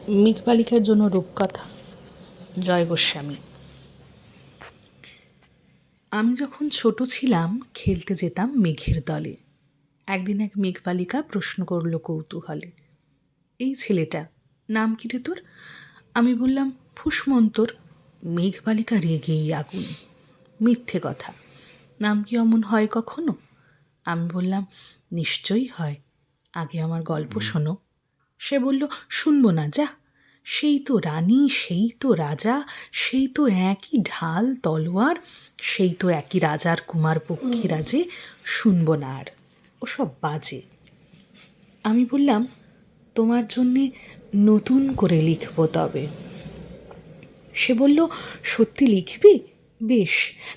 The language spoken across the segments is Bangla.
মেঘবালিকার জন্য রূপকথা। জয় গোস্বামী। আমি যখন ছোট ছিলাম খেলতে যেতাম মেঘের দলে। একদিন এক মেঘবালিকা প্রশ্ন করল কৌতূহলে, এই ছেলেটা নাম কি রে তোর? আমি বললাম ফুসমন্তর। মেঘবালিকা রেগেই আগুন, মিথ্যে কথা, নাম কি অমন হয় কখনো? আমি বললাম নিশ্চয়ই হয়, আগে আমার গল্প শোনো। সে বলল শুনবো না, যা, সেই তো রানী, সেই তো রাজা, সেই তো একই ঢাল তলোয়ার, সেই তো একই রাজার কুমার পক্ষীরাজে, শুনবো না আর, ওসব বাজে। আমি বললাম তোমার জন্যে নতুন করে লিখবো তবে। সে বলল সত্যি লিখবি? বেশ,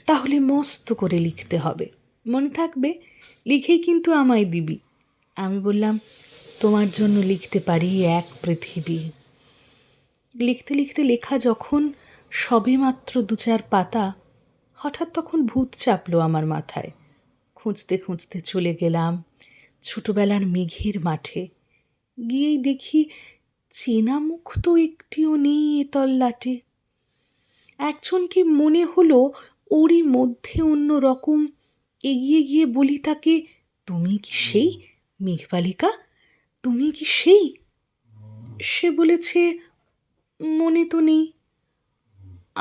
তাহলে মস্ত করে লিখতে হবে, মনে থাকবে, লিখেই কিন্তু আমায় দিবি। আমি বললাম তোমার জন্য লিখতে পারি এক পৃথিবী। লিখতে লিখতে লেখা যখন সবে মাত্র ২-৪ পাতা, হঠাৎ তখন ভূত চাপলো আমার মাথায়। খুঁজতে খুঁজতে চলে গেলাম ছোটবেলার মেঘের মাঠে। গিয়েই দেখি চেনা মুখ তো একটিও নেই এ তল্লাটে। একজনকে মনে হলো ওরই মধ্যে অন্য রকম। এগিয়ে গিয়ে বলি তাকে, তুমি কি সেই মেঘবালিকা? তুমি কি সেই? সে বলেছে মনে তো নেই,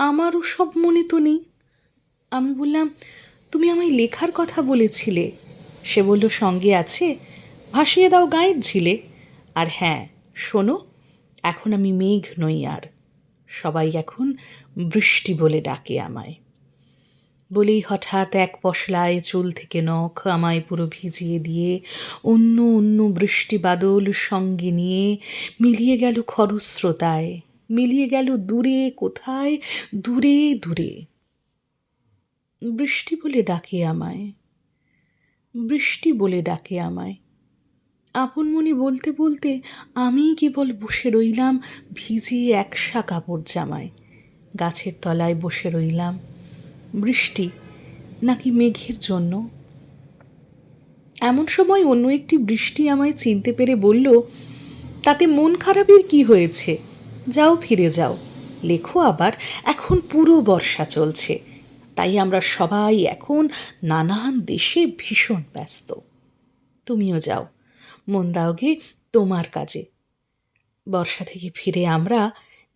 আমারও সব মনে তো নেই। আমি বললাম তুমি আমায় লেখার কথা বলেছিলে। সে বলল সঙ্গে আছে, ভাসিয়ে দাও গায়ের ঝিলে। আর হ্যাঁ শোনো, এখন আমি মেঘ নই আর, সবাই এখন বৃষ্টি বলে ডাকে আমায়। বলেই হঠাৎ এক পশলায় চুল থেকে নখ আমায় পুরো ভিজিয়ে দিয়ে অন্য অন্য বৃষ্টি বাদল সঙ্গে নিয়ে মিলিয়ে গেল খরস্রোতায়, মিলিয়ে গেল দূরে কোথায়, দূরে দূরে। বৃষ্টি বলে ডাকে আমায়, বৃষ্টি বলে ডাকে আমায়। আপন মনে বলতে বলতে আমি কেবল বসে রইলাম ভিজিয়ে একসা কাপড় জামায়। গাছের তলায় বসে রইলাম। বৃষ্টি নাকি মেঘের জন্য? এমন সময় অন্য একটি বৃষ্টি আমায় চিনতে পেরে বলল, তাতে মন খারাপের কি হয়েছে, যাও ফিরে যাও, লেখো আবার, এখন পুরো বর্ষা চলছে, তাই আমরা সবাই এখন নানান দেশে ভীষণ ব্যস্ত। তুমিও যাও, মন দাও গে তোমার কাজে। বর্ষা থেকে ফিরে আমরা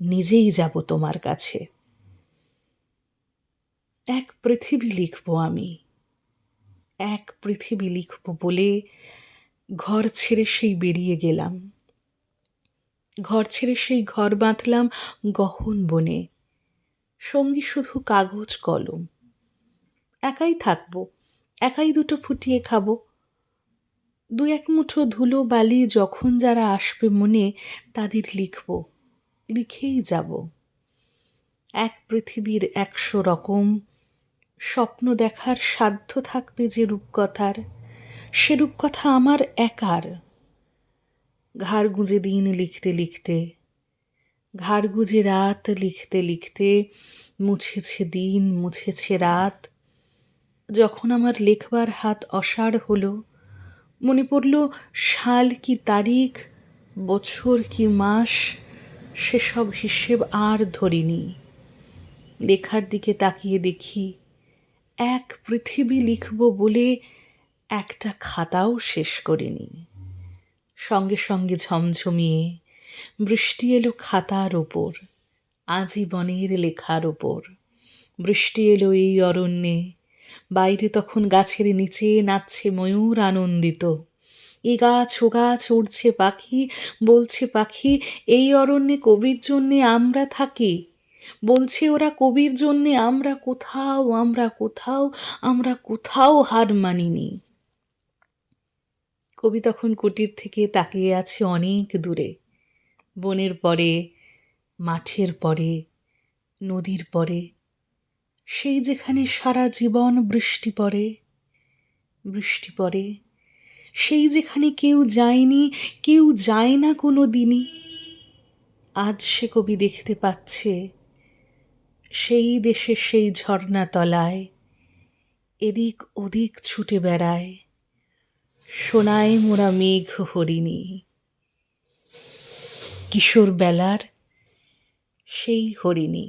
নিজেই যাব তোমার কাছে। এক পৃথিবী লিখব আমি, এক পৃথিবী লিখব বলে ঘর ছেড়ে সেই বেরিয়ে গেলাম। ঘর ছেড়ে সেই ঘর বাঁধলাম গহন বনে, সঙ্গী শুধু কাগজ কলম। একাই থাকবো, একাই দুটো ফুটিয়ে খাবো। ২-১ মুঠো ধুলো বালি যখন যারা আসবে মনে, তাদের লিখব, লিখেই যাব। এক পৃথিবীর ১০০ রকম স্বপ্ন দেখার সাধ্য থাকবে যে রূপকথার, সে রূপকথা আমার একার। ঘাড় গুঁজে দিন লিখতে লিখতে, ঘাড় গুঁজে রাত লিখতে লিখতে, মুছেছে দিন মুছেছে রাত। যখন আমার লেখবার হাত অসাড় হলো, মনে পড়ল সাল কি তারিখ, বছর কি মাস, সেসব হিসেব আর ধরিনি। লেখার দিকে তাকিয়ে দেখি এক পৃথিবী লিখব বলে একটা খাতাও শেষ করিনি। সঙ্গে সঙ্গে ঝমঝমিয়ে বৃষ্টি এলো খাতার ওপর, আজীবনের লেখার ওপর। বৃষ্টি এলো এই অরণ্যে, বাইরে তখন গাছের নিচে নাচছে ময়ূর আনন্দিত। এ গাছ ও গাছ উড়ছে পাখি, বলছে পাখি এই অরণ্যে কবির জন্যে আমরা থাকি। বলছে ওরা কবির জন্যে আমরা কোথাও, আমরা কোথাও, আমরা কোথাও হার মানিনি। কবি তখন কুটির থেকে তাকিয়ে আছে অনেক দূরে, বনের পরে, মাঠের পরে, নদীর পরে, সেই যেখানে সারা জীবন বৃষ্টি পড়ে, বৃষ্টি পড়ে, সেই যেখানে কেউ যায়নি, কেউ যায় না কোনো দিনই। আজ সে কবি দেখতে পাচ্ছে সেই দেশে সেই ঝর্ণা তলায় এদিক ওদিক ছুটে বেড়ায় সোনায় মোরা মেঘ হরিণী। কিশোর বেলার সেই হরিণী।